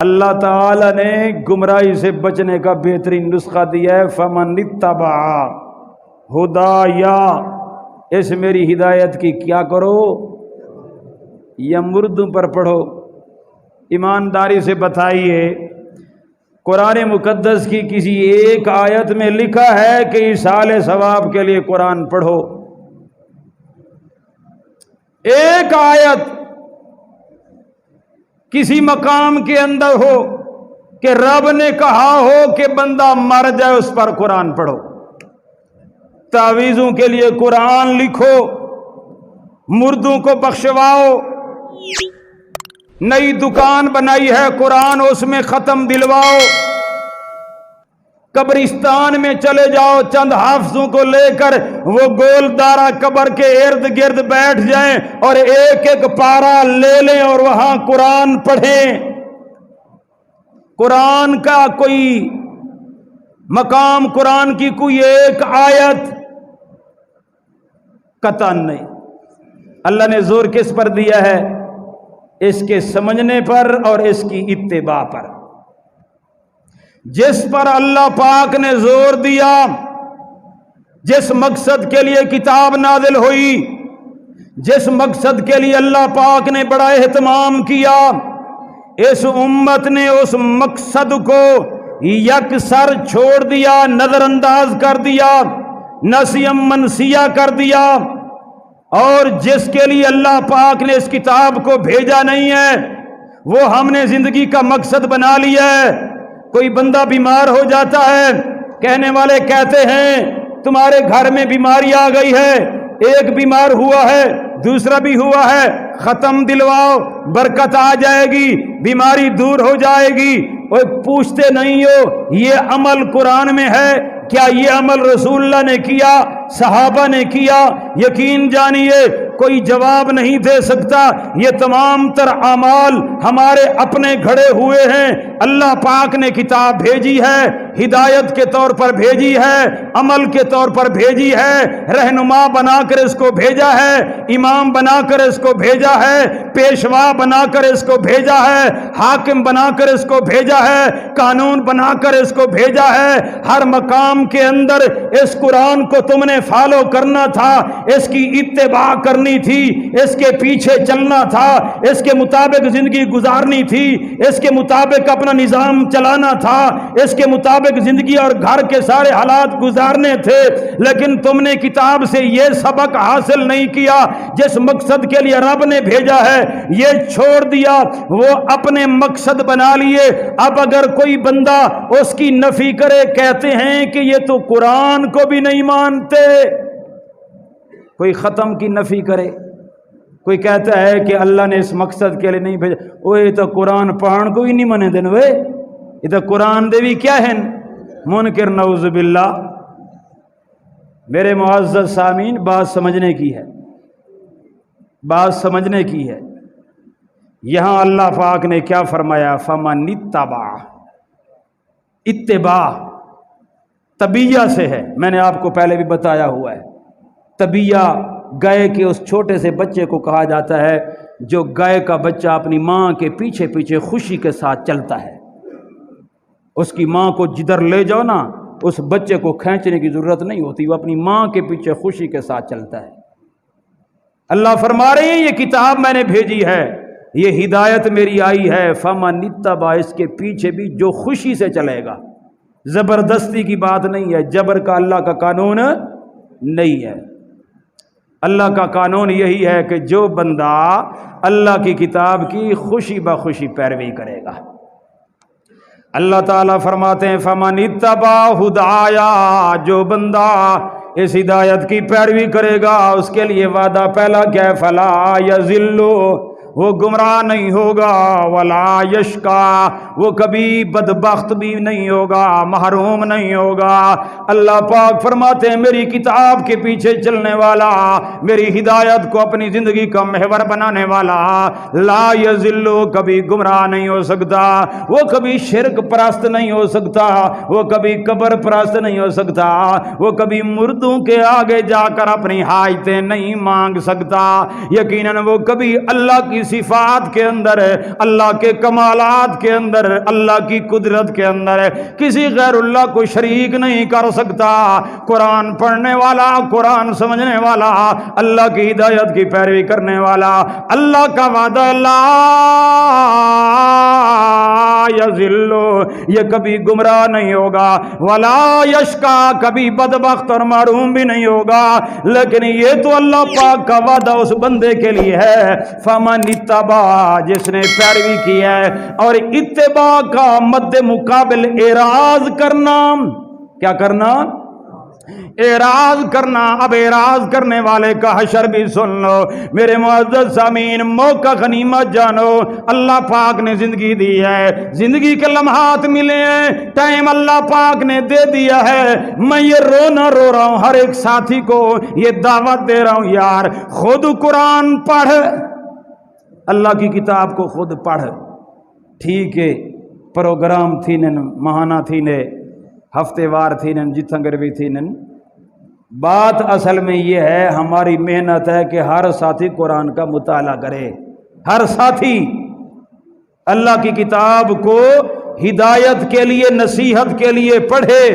اللہ تعالی نے گمراہی سے بچنے کا بہترین نسخہ دیا ہے، فمن اتبع ہدایا، اس میری ہدایت کی کیا کرو یا مردوں پر پڑھو۔ ایمانداری سے بتائیے قرآن مقدس کی کسی ایک آیت میں لکھا ہے کہ ایصال ثواب کے لیے قرآن پڑھو؟ ایک آیت کسی مقام کے اندر ہو کہ رب نے کہا ہو کہ بندہ مر جائے اس پر قرآن پڑھو؟ تعویذوں کے لیے قرآن لکھو، مردوں کو بخشواؤ، نئی دکان بنائی ہے قرآن اس میں ختم دلواؤ، قبرستان میں چلے جاؤ چند حافظوں کو لے کر وہ گول دارا قبر کے ارد گرد بیٹھ جائیں اور ایک ایک پارا لے لیں اور وہاں قرآن پڑھیں۔ قرآن کا کوئی مقام، قرآن کی کوئی ایک آیت قطعاً نہیں۔ اللہ نے زور کس پر دیا ہے؟ اس کے سمجھنے پر اور اس کی اتباع پر۔ جس پر اللہ پاک نے زور دیا، جس مقصد کے لیے کتاب نازل ہوئی، جس مقصد کے لیے اللہ پاک نے بڑا اہتمام کیا، اس امت نے اس مقصد کو یکسر چھوڑ دیا، نظر انداز کر دیا، نسیم منسیہ کر دیا، اور جس کے لیے اللہ پاک نے اس کتاب کو بھیجا نہیں ہے وہ ہم نے زندگی کا مقصد بنا لیا ہے۔ کوئی بندہ بیمار ہو جاتا ہے، کہنے والے کہتے ہیں تمہارے گھر میں بیماری آ گئی ہے، ایک بیمار ہوا ہے دوسرا بھی ہوا ہے، ختم دلواؤ برکت آ جائے گی، بیماری دور ہو جائے گی۔ اور پوچھتے نہیں ہو یہ عمل قرآن میں ہے کیا؟ یہ عمل رسول اللہ نے کیا؟ صحابہ نے کیا؟ یقین جانیے کوئی جواب نہیں دے سکتا۔ یہ تمام تر اعمال ہمارے اپنے گھڑے ہوئے ہیں۔ اللہ پاک نے کتاب بھیجی ہے، ہدایت کے طور پر بھیجی ہے، عمل کے طور پر بھیجی ہے، رہنما بنا کر اس کو بھیجا ہے، امام بنا کر اس کو بھیجا ہے، پیشوا بنا کر اس کو بھیجا ہے، حاکم بنا کر اس کو بھیجا ہے، قانون بنا کر اس کو بھیجا ہے۔ ہر مقام کے اندر اس قرآن کو تم نے فالو کرنا تھا، اس کی اتباع کرنی تھی، اس کے پیچھے چلنا تھا، اس کے مطابق زندگی گزارنی تھی، اس کے مطابق اپنا نظام چلانا تھا، اس کے مطابق زندگی اور گھر کے سارے حالات گزارنے تھے۔ لیکن تم نے کتاب سے یہ سبق حاصل نہیں کیا جس مقصد کے لیے رب نے بھیجا ہے، یہ چھوڑ دیا، وہ اپنے مقصد بنا لیے۔ اب اگر کوئی بندہ اس کی نفی کرے، کہتے ہیں کہ یہ تو قرآن کو بھی نہیں مانتے۔ کوئی ختم کی نفی کرے، کوئی کہتا ہے کہ اللہ نے اس مقصد کے لیے نہیں بھیجا، وہ یہ تو قرآن پڑھن کو ہی نہیں منے دین، وے یہ تو قرآن دے بھی کیا ہے منکر، نعوذ باللہ۔ میرے معزز سامعین، بات سمجھنے کی ہے، بات سمجھنے کی ہے۔ یہاں اللہ پاک نے کیا فرمایا؟ فمن اتبع، اتباع طبیعہ سے ہے، میں نے آپ کو پہلے بھی بتایا ہوا ہے۔ طبیعہ گائے کے اس چھوٹے سے بچے کو کہا جاتا ہے جو گائے کا بچہ اپنی ماں کے پیچھے پیچھے خوشی کے ساتھ چلتا ہے۔ اس کی ماں کو جدھر لے جاؤ نا، اس بچے کو کھینچنے کی ضرورت نہیں ہوتی، وہ اپنی ماں کے پیچھے خوشی کے ساتھ چلتا ہے۔ اللہ فرما رہے ہیں یہ کتاب میں نے بھیجی ہے، یہ ہدایت میری آئی ہے، فمن اتبع، اس کے پیچھے بھی جو خوشی سے چلے گا۔ زبردستی کی بات نہیں ہے، جبر کا اللہ کا قانون نہیں ہے۔ اللہ کا قانون یہی ہے کہ جو بندہ اللہ کی کتاب کی خوشی بخوشی پیروی کرے گا۔ اللہ تعالیٰ فرماتے ہیں فمن اتبع ہدایا، جو بندہ اس ہدایت کی پیروی کرے گا اس کے لیے وعدہ پہلا کیا ہے؟ فلا یضل، وہ گمراہ نہیں ہوگا، ولا یشقا، وہ کبھی بدبخت بھی نہیں ہوگا، محروم نہیں ہوگا۔ اللہ پاک فرماتے ہیں میری کتاب کے پیچھے چلنے والا، میری ہدایت کو اپنی زندگی کا محور بنانے والا، لا یضل، کبھی گمراہ نہیں ہو سکتا، وہ کبھی شرک پرست نہیں ہو سکتا، وہ کبھی قبر پرست نہیں ہو سکتا، وہ کبھی مردوں کے آگے جا کر اپنی حاجتیں نہیں مانگ سکتا، یقیناً وہ کبھی اللہ کی کی صفات کے اندر ہے، اللہ کے کمالات کے اندر ہے، اللہ کی قدرت کے اندر ہے، کسی غیر اللہ کو شریک نہیں کر سکتا۔ قرآن پڑھنے والا، قرآن سمجھنے والا، اللہ کی ہدایت کی پیروی کرنے والا، اللہ کا وعدہ لا یضل، یہ کبھی گمراہ نہیں ہوگا، ولا یشقا، کبھی بدبخت اور محروم بھی نہیں ہوگا۔ لیکن یہ تو اللہ پاک کا وعدہ اس بندے کے لیے ہے، فمن اتبع، جس نے پیروی کی ہے۔ اور اتباع کا مد مقابل اعراض کرنا، کیا کرنا؟ اعراض کرنا۔ اب اعراض کرنے والے کا حشر بھی سن لو میرے معزز سامعین، موقع غنیمت جانو، اللہ پاک نے زندگی دی ہے، زندگی کے لمحات ملے ہیں، ٹائم اللہ پاک نے دے دیا ہے۔ میں یہ رونا رو رہا ہوں، ہر ایک ساتھی کو یہ دعوت دے رہا ہوں، یار خود قرآن پڑھ، اللہ کی کتاب کو خود پڑھ۔ ٹھیک ہے، پروگرام تھی نن، ماہانہ تھی نے، ہفتے وار تھی نن، جتنگر بھی تھی نن۔ بات اصل میں یہ ہے، ہماری محنت ہے کہ ہر ساتھی قرآن کا مطالعہ کرے، ہر ساتھی اللہ کی کتاب کو ہدایت کے لیے، نصیحت کے لیے پڑھے،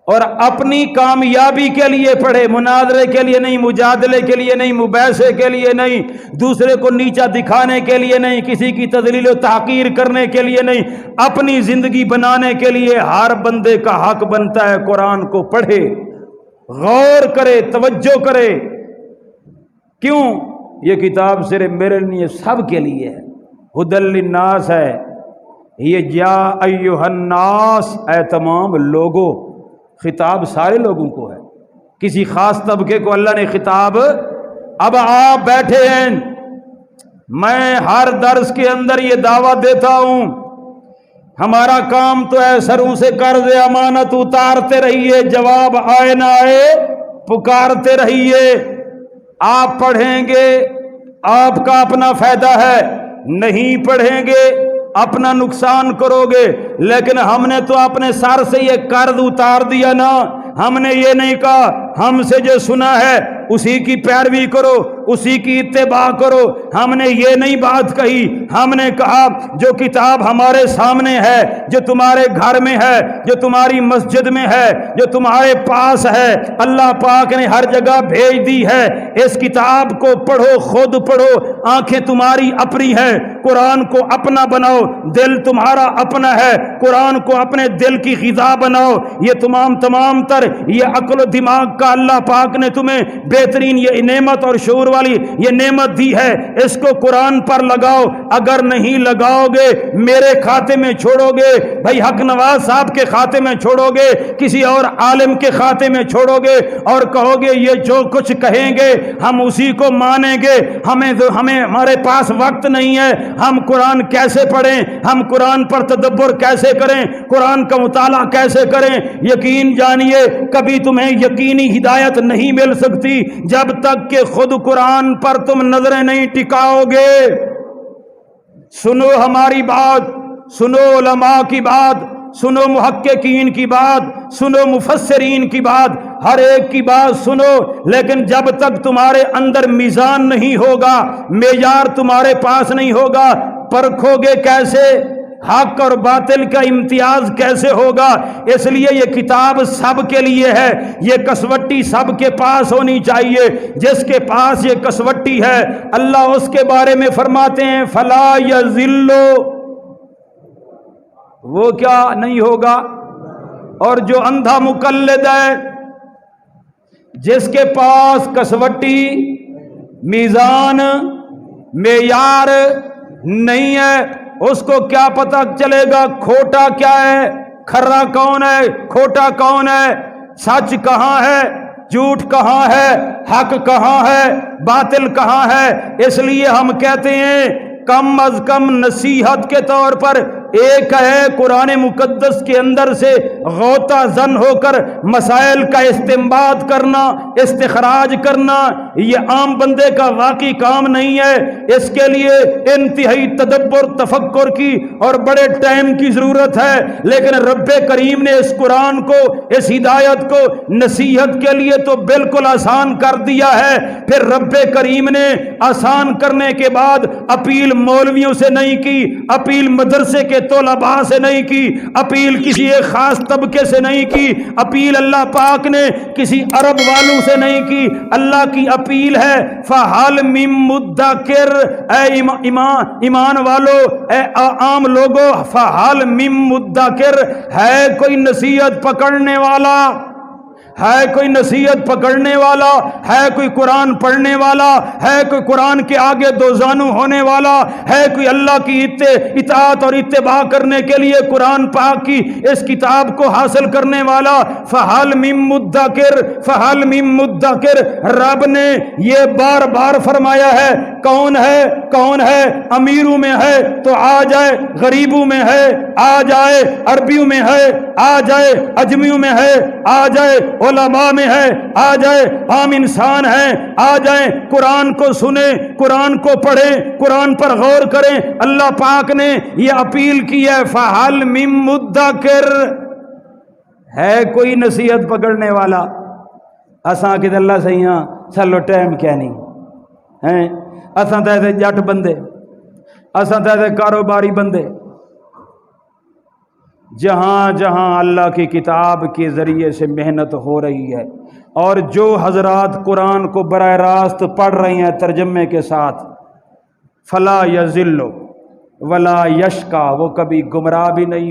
اور اپنی کامیابی کے لیے پڑھے، مناظرے کے لیے نہیں، مجادلے کے لیے نہیں، مباحثے کے لیے نہیں، دوسرے کو نیچا دکھانے کے لیے نہیں، کسی کی تذلیل و تحقیر کرنے کے لیے نہیں، اپنی زندگی بنانے کے لیے ہر بندے کا حق بنتا ہے قرآن کو پڑھے، غور کرے، توجہ کرے۔ کیوں؟ یہ کتاب صرف میرے لیے، سب کے لیے ہے، ھدی للناس ہے، یہ یا ایھا الناس، اے تمام لوگوں، خطاب سارے لوگوں کو ہے، کسی خاص طبقے کو اللہ نے خطاب۔ اب آپ بیٹھے ہیں، میں ہر درس کے اندر یہ دعوت دیتا ہوں، ہمارا کام تو ہے سروں سے قرض امانت اتارتے رہیے، جواب آئے نہ آئے پکارتے رہیے۔ آپ پڑھیں گے آپ کا اپنا فائدہ ہے، نہیں پڑھیں گے اپنا نقصان کرو گے۔ لیکن ہم نے تو اپنے سر سے یہ قرض اتار دیا نا، ہم نے یہ نہیں کہا ہم سے جو سنا ہے اسی کی پیروی کرو، اسی کی اتباع کرو، ہم نے یہ نہیں بات کہی، ہم نے کہا جو کتاب ہمارے سامنے ہے، جو تمہارے گھر میں ہے، جو تمہاری مسجد میں ہے، جو تمہارے پاس ہے، اللہ پاک نے ہر جگہ بھیج دی ہے، اس کتاب کو پڑھو، خود پڑھو، آنکھیں تمہاری اپنی ہیں، قرآن کو اپنا بناؤ، دل تمہارا اپنا ہے، قرآن کو اپنے دل کی غذا بناؤ۔ یہ تمام تر یہ عقل و دماغ کا اللہ پاک نے تمہیں بہترین یہ نعمت اور شعور والی یہ نعمت دی ہے، اس کو قرآن پر لگاؤ۔ اگر نہیں لگاؤ گے میرے کھاتے میں چھوڑو گے، بھائی حق نواز صاحب کے کھاتے میں چھوڑو گے، کسی اور عالم کے کھاتے میں چھوڑو گے، اور کہو گے یہ جو کچھ کہیں گے ہم اسی کو مانیں گے، ہمیں ہمارے پاس وقت نہیں ہے، ہم قرآن کیسے پڑھیں، ہم قرآن پر تدبر کیسے کریں، قرآن کا مطالعہ کیسے کریں؟ یقین جانیے کبھی تمہیں یقینی ہدایت نہیں مل سکتی جب تک کہ خود قرآن پر تم نظریں نہیں ٹکاؤ گے۔ سنو ہماری بات، سنو علماء کی بات، سنو محققین کی بات، سنو مفسرین کی بات، ہر ایک کی بات سنو، لیکن جب تک تمہارے اندر میزان نہیں ہوگا، معیار تمہارے پاس نہیں ہوگا، پرکھو گے کیسے؟ حق اور باطل کا امتیاز کیسے ہوگا؟ اس لیے یہ کتاب سب کے لیے ہے، یہ کسوٹی سب کے پاس ہونی چاہیے۔ جس کے پاس یہ کسوٹی ہے اللہ اس کے بارے میں فرماتے ہیں فلا یضل، وہ کیا نہیں ہوگا۔ اور جو اندھا مقلد ہے، جس کے پاس کسوٹی، میزان، معیار نہیں ہے، اس کو کیا پتہ چلے گا کھوٹا کیا ہے، کھرا کون ہے، کھوٹا کون ہے، سچ کہاں ہے، جھوٹ کہاں ہے، حق کہاں ہے، باطل کہاں ہے۔ اس لیے ہم کہتے ہیں کم از کم نصیحت کے طور پر ایک ہے قرآن مقدس کے اندر سے غوطہ زن ہو کر مسائل کا استنباط کرنا، استخراج کرنا، یہ عام بندے کا واقعی کام نہیں ہے۔ اس کے لیے انتہائی تدبر، تفکر کی اور بڑے ٹائم کی ضرورت ہے، لیکن رب کریم نے اس قرآن کو، اس ہدایت کو نصیحت کے لیے تو بالکل آسان کر دیا ہے۔ پھر رب کریم نے آسان کرنے کے بعد اپیل مولویوں سے نہیں کی، اپیل مدرسے کے طلباء سے نہیں کی، اپیل کسی ایک خاص طبقے سے نہیں کی، اپیل اللہ پاک نے کسی عرب والوں سے نہیں کی۔ اللہ کی اپیل ہے فَحَلْ مِن مُدَّکِرْ، اے ایمان والو، اے عام لوگو، فَحَلْ مِن مُدَّکِرْ، ہے کوئی نصیحت پکڑنے والا؟ ہے کوئی نصیحت پکڑنے والا؟ ہے کوئی قرآن پڑھنے والا؟ ہے کوئی قرآن کے آگے دو زانو ہونے والا؟ ہے کوئی اللہ کی اطاعت اور اتباع کرنے کے لیے قرآن پاک کی اس کتاب کو حاصل کرنے والا؟ فَحَلْ مِن مُدَّکِرْ، فَحَلْ مِن مُدَّکِرْ، رب نے یہ بار بار فرمایا ہے۔ کون ہے؟ کون ہے؟ امیروں میں ہے تو آ جائے، غریبوں میں ہے آ جائے، عربیوں میں ہے آ جائے، اجمیوں میں ہے آ جائے، علماء میں ہے آ جائے، عام انسان ہے آ جائیں، قرآن کو سنیں، قرآن کو پڑھیں، قرآن پر غور کریں۔ اللہ پاک نے یہ اپیل کی ہے فَحَلْ مِن مُدَّکِرْ، ہے کوئی نصیحت پکڑنے والا؟ اساں کہ اللہ سیاں سلو ٹائم کیا نہیں ہیں، اساں تے جٹ بندے، اساں تے کاروباری بندے۔ جہاں جہاں اللہ کی کتاب کے ذریعے سے محنت ہو رہی ہے، اور جو حضرات قرآن کو براہ راست پڑھ رہے ہیں ترجمے کے ساتھ، فلا یضل ولا یشقی، وہ کبھی گمراہ بھی نہیں